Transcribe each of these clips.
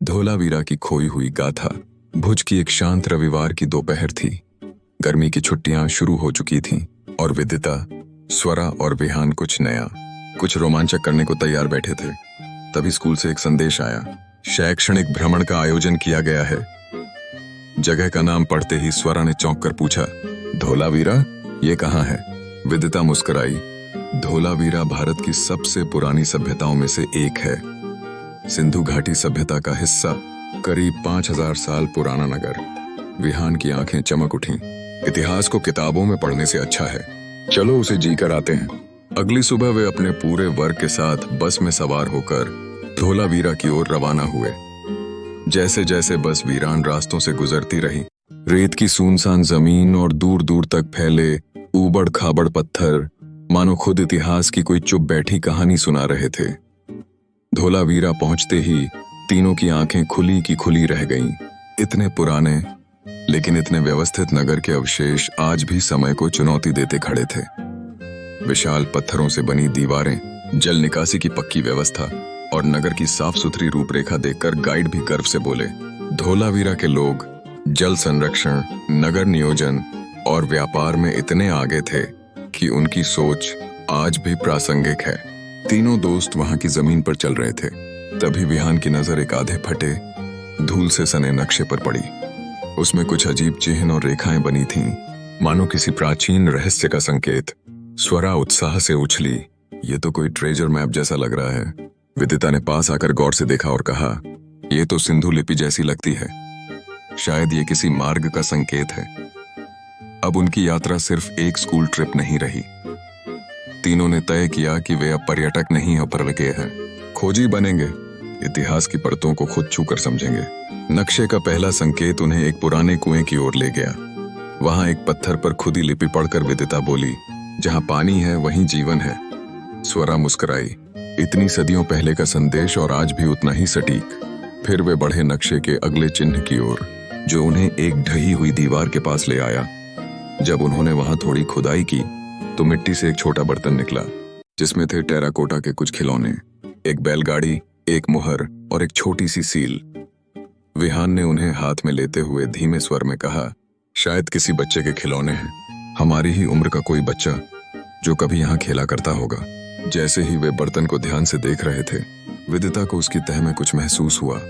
धोलावीरा की खोई हुई गाथा। भुज की एक शांत रविवार की दोपहर थी। गर्मी की छुट्टियां शुरू हो चुकी थीं और विदिता, स्वरा और विहान कुछ नया, कुछ रोमांचक करने को तैयार बैठे थे। तभी स्कूल से एक संदेश आया। शैक्षणिक भ्रमण का आयोजन किया गया है। जगह का नाम पढ़ते ही स्वरा ने चौंक कर पूछा, धोलावीरा, ये कहाँ है? विदिता मुस्कुराई। धोलावीरा भारत की सबसे पुरानी सभ्यताओं में से एक है। सिंधु घाटी सभ्यता का हिस्सा, करीब 5000 साल पुराना नगर। विहान की आंखें चमक उठीं। इतिहास को किताबों में पढ़ने से अच्छा है, चलो उसे जीकर आते हैं। अगली सुबह वे अपने पूरे वर्ग के साथ बस में सवार होकर धोलावीरा की ओर रवाना हुए। जैसे जैसे बस वीरान रास्तों से गुजरती रही, रेत की सुनसान जमीन और दूर दूर तक फैले ऊबड़ खाबड़ पत्थर मानो खुद इतिहास की कोई चुप बैठी कहानी सुना रहे थे। धोलावीरा पहुंचते ही तीनों की आंखें खुली की खुली रह गईं। इतने पुराने लेकिन इतने व्यवस्थित नगर के अवशेष आज भी समय को चुनौती देते खड़े थे। विशाल पत्थरों से बनी दीवारें, जल निकासी की पक्की व्यवस्था और नगर की साफ सुथरी रूपरेखा देखकर गाइड भी गर्व से बोले, धोलावीरा के लोग जल संरक्षण, नगर नियोजन और व्यापार में इतने आगे थे कि उनकी सोच आज भी प्रासंगिक है। तीनों दोस्त वहां की जमीन पर चल रहे थे। तभी विहान की नजर एक आधे फटे, धूल से सने नक्शे पर पड़ी। उसमें कुछ अजीब चिन्ह और रेखाएं बनी थीं, मानो किसी प्राचीन रहस्य का संकेत। स्वरा उत्साह से उछली, ये तो कोई ट्रेजर मैप जैसा लग रहा है। विदिता ने पास आकर गौर से देखा और कहा, ये तो सिंधु लिपि जैसी लगती है, शायद ये किसी मार्ग का संकेत है। अब उनकी यात्रा सिर्फ एक स्कूल ट्रिप नहीं रही। तीनों ने तय किया कि वे अब पर्यटक नहीं अपरके हैं, खोजी बनेंगे, इतिहास की परतों को खुद छूकर समझेंगे। नक्शे का पहला संकेत उन्हें एक पुराने कुएं की ओर ले गया। वहां एक पत्थर पर खुदी लिपि पढ़कर विदिता बोली, जहां पानी है वहीं जीवन है। स्वरा मुस्कुराई। इतनी सदियों पहले का संदेश और आज भी उतना ही सटीक। फिर वे बढ़े नक्शे के अगले चिन्ह की ओर, जो उन्हें एक ढही हुई दीवार के पास ले आया। जब उन्होंने वहां थोड़ी खुदाई की तो मिट्टी से एक छोटा बर्तन निकला, जिसमें थे टेराकोटा के कुछ खिलौने, एक बैलगाड़ी, एक मुहर और एक छोटी सी सील। विहान ने उन्हें हाथ में लेते हुए धीमे स्वर में कहा, शायद किसी बच्चे के खिलौने हैं, हमारी ही उम्र का कोई बच्चा जो कभी यहाँ खेला करता होगा। जैसे ही वे बर्तन को ध्यान से देख रहे थे, विदिता को उसकी तह में कुछ महसूस हुआ।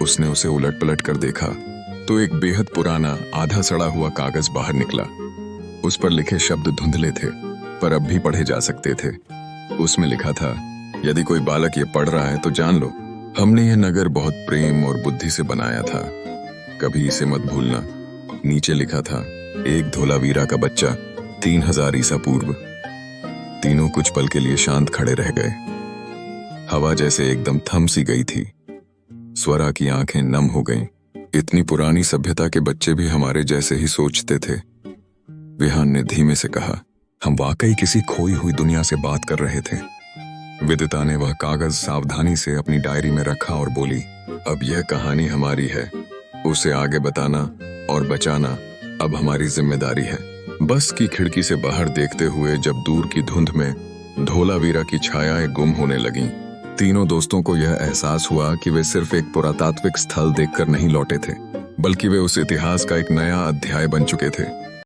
उसने उसे उलट पलट कर देखा तो एक बेहद पुराना आधा सड़ा हुआ कागज बाहर निकला। उस पर लिखे शब्द धुंधले थे, पर अब भी पढ़े जा सकते थे। उसमें लिखा था, यदि कोई बालक ये पढ़ रहा है तो जान लो, हमने यह नगर बहुत प्रेम और बुद्धि से बनाया था, कभी इसे मत भूलना। नीचे लिखा था, एक धोलावीरा का बच्चा, 3000 ईसा पूर्व। तीनों कुछ पल के लिए शांत खड़े रह गए। हवा जैसे एकदम थम सी गई थी। स्वरा की आंखें नम हो गईं। इतनी पुरानी सभ्यता के बच्चे भी हमारे जैसे ही सोचते थे। विहान ने धीमे से कहा, हम वाकई किसी खोई हुई दुनिया से बात कर रहे थे। विदिता ने वह कागज सावधानी से अपनी डायरी में रखा और बोली, अब यह कहानी हमारी है, उसे आगे बताना और बचाना अब हमारी जिम्मेदारी है। बस की खिड़की से बाहर देखते हुए जब दूर की धुंध में धोलावीरा की छायाएं गुम होने लगीं, तीनों दोस्तों को यह एहसास हुआ कि वे सिर्फ एक पुरातात्विक स्थल देखकर नहीं लौटे थे, बल्कि वे उस इतिहास का एक नया अध्याय बन चुके थे।